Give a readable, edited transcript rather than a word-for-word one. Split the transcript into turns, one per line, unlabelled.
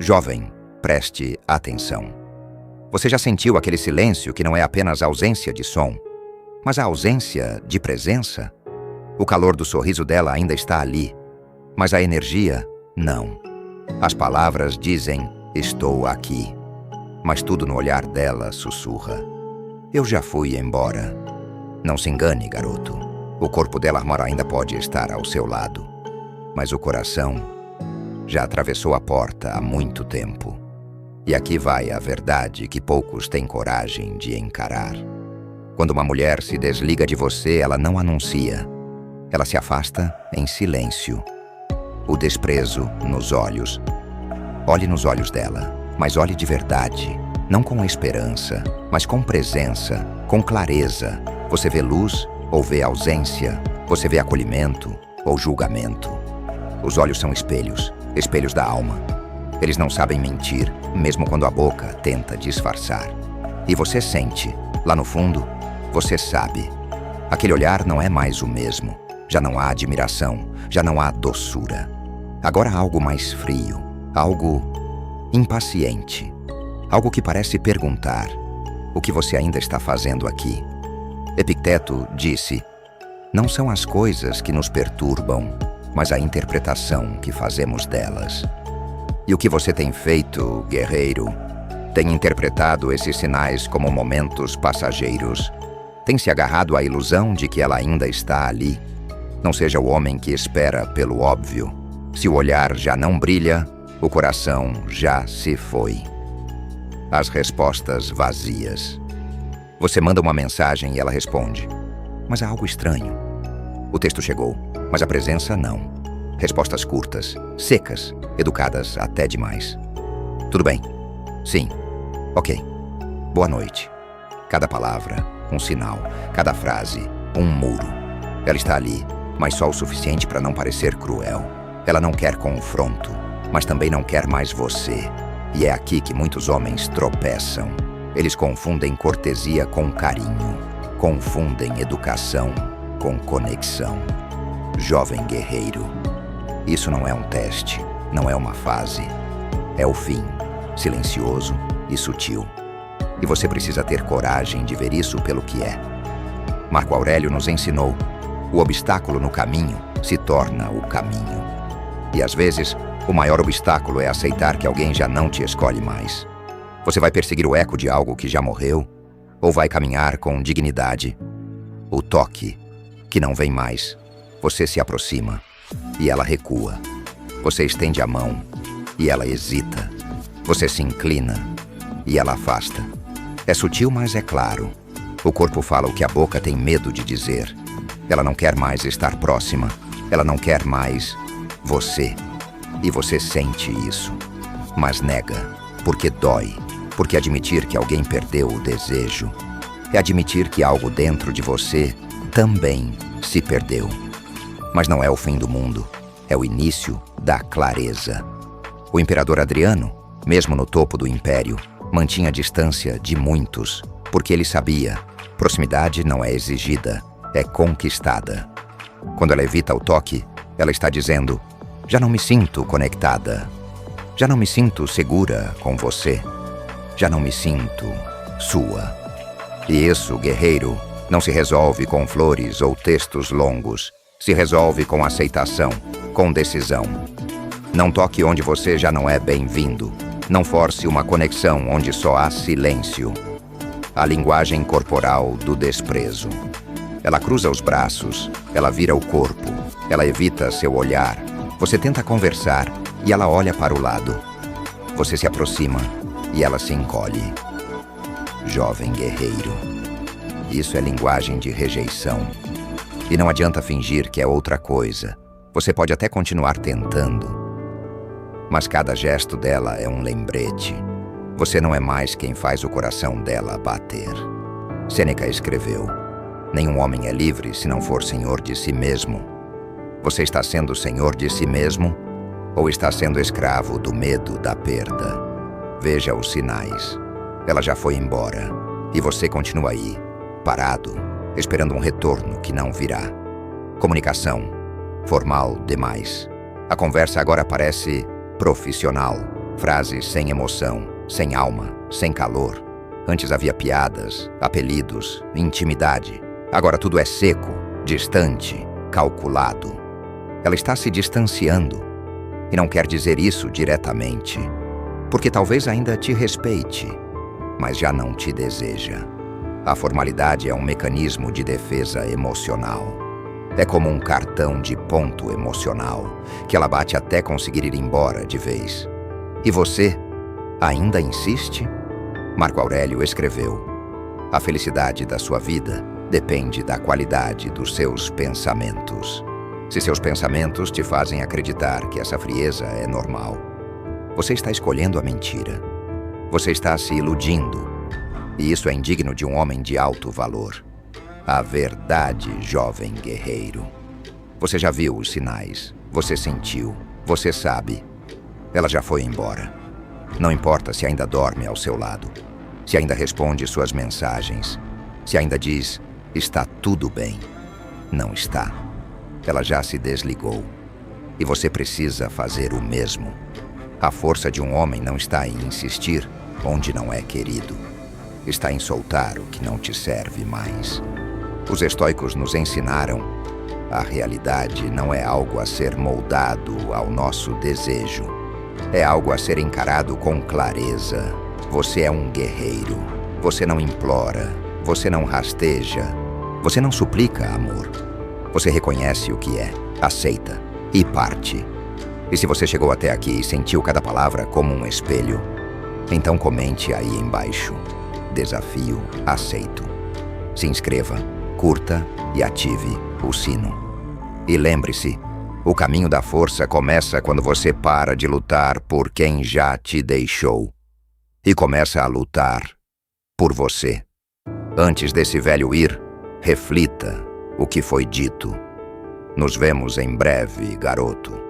Jovem, preste atenção. Você já sentiu aquele silêncio que não é apenas ausência de som, mas a ausência de presença? O calor do sorriso dela ainda está ali, mas a energia, não. As palavras dizem, estou aqui, mas tudo no olhar dela sussurra. Eu já fui embora. Não se engane, garoto. O corpo dela ainda pode estar ao seu lado, mas o coração já atravessou a porta há muito tempo. E aqui vai a verdade que poucos têm coragem de encarar. Quando uma mulher se desliga de você, ela não anuncia. Ela se afasta em silêncio. O desprezo nos olhos. Olhe nos olhos dela, mas olhe de verdade. Não com esperança, mas com presença, com clareza. Você vê luz ou vê ausência? Você vê acolhimento ou julgamento? Os olhos são espelhos, espelhos da alma. Eles não sabem mentir, mesmo quando a boca tenta disfarçar. E você sente, lá no fundo, você sabe. Aquele olhar não é mais o mesmo. Já não há admiração, já não há doçura. Agora há algo mais frio, algo impaciente. Algo que parece perguntar, o que você ainda está fazendo aqui? Epicteto disse, não são as coisas que nos perturbam, mas a interpretação que fazemos delas. E o que você tem feito, guerreiro? Tem interpretado esses sinais como momentos passageiros? Tem se agarrado à ilusão de que ela ainda está ali? Não seja o homem que espera pelo óbvio. Se o olhar já não brilha, o coração já se foi. As respostas vazias. Você manda uma mensagem e ela responde. Mas há algo estranho. O texto chegou, mas a presença não. Respostas curtas, secas, educadas até demais. Tudo bem? Sim. Ok. Boa noite. Cada palavra, um sinal. Cada frase, um muro. Ela está ali, mas só o suficiente para não parecer cruel. Ela não quer confronto, mas também não quer mais você. E é aqui que muitos homens tropeçam. Eles confundem cortesia com carinho. Confundem educação com conexão. Jovem guerreiro. Isso não é um teste, não é uma fase. É o fim, silencioso e sutil. E você precisa ter coragem de ver isso pelo que é. Marco Aurélio nos ensinou, o obstáculo no caminho se torna o caminho. E às vezes, o maior obstáculo é aceitar que alguém já não te escolhe mais. Você vai perseguir o eco de algo que já morreu? Ou vai caminhar com dignidade? O toque, que não vem mais. Você se aproxima e ela recua. Você estende a mão e ela hesita. Você se inclina e ela afasta. É sutil, mas é claro. O corpo fala o que a boca tem medo de dizer. Ela não quer mais estar próxima. Ela não quer mais você. E você sente isso. Mas nega, porque dói. Porque admitir que alguém perdeu o desejo é admitir que algo dentro de você também se perdeu. Mas não é o fim do mundo. É o início da clareza. O imperador Adriano, mesmo no topo do império, mantinha a distância de muitos, porque ele sabia, proximidade não é exigida, é conquistada. Quando ela evita o toque, ela está dizendo, já não me sinto conectada, já não me sinto segura com você, já não me sinto sua. E isso, guerreiro, não se resolve com flores ou textos longos, se resolve com aceitação, com decisão. Não toque onde você já não é bem-vindo. Não force uma conexão onde só há silêncio. A linguagem corporal do desprezo. Ela cruza os braços, ela vira o corpo, ela evita seu olhar. Você tenta conversar e ela olha para o lado. Você se aproxima e ela se encolhe. Jovem guerreiro. Isso é linguagem de rejeição. E não adianta fingir que é outra coisa. Você pode até continuar tentando. Mas cada gesto dela é um lembrete. Você não é mais quem faz o coração dela bater. Sêneca escreveu, nenhum homem é livre se não for senhor de si mesmo. Você está sendo senhor de si mesmo ou está sendo escravo do medo da perda? Veja os sinais. Ela já foi embora e você continua aí, parado, esperando um retorno que não virá. Comunicação, formal demais. A conversa agora parece profissional, Frases sem emoção, sem alma, sem calor. Antes havia piadas, apelidos, intimidade. Agora tudo é seco, distante, calculado. Ela está se distanciando. E não quer dizer isso diretamente, porque talvez ainda te respeite, mas já não te deseja. A formalidade é um mecanismo de defesa emocional. É como um cartão de ponto emocional, que ela bate até conseguir ir embora de vez. E você ainda insiste? Marco Aurélio escreveu: a felicidade da sua vida depende da qualidade dos seus pensamentos. Se seus pensamentos te fazem acreditar que essa frieza é normal, você está escolhendo a mentira. Você está se iludindo. E isso é indigno de um homem de alto valor. A verdade, jovem guerreiro. Você já viu os sinais. Você sentiu. Você sabe. Ela já foi embora. Não importa se ainda dorme ao seu lado, se ainda responde suas mensagens, se ainda diz, está tudo bem. Não está. Ela já se desligou. E você precisa fazer o mesmo. A força de um homem não está em insistir onde não é querido. Está em soltar o que não te serve mais. Os estoicos nos ensinaram: a realidade não é algo a ser moldado ao nosso desejo. É algo a ser encarado com clareza. Você é um guerreiro. Você não implora. Você não rasteja. Você não suplica amor. Você reconhece o que é, aceita e parte. E se você chegou até aqui e sentiu cada palavra como um espelho, então comente aí embaixo. Desafio aceito. Se inscreva, curta e ative o sino. E lembre-se, o caminho da força começa quando você para de lutar por quem já te deixou e começa a lutar por você. Antes desse velho ir, reflita o que foi dito. Nos vemos em breve, garoto.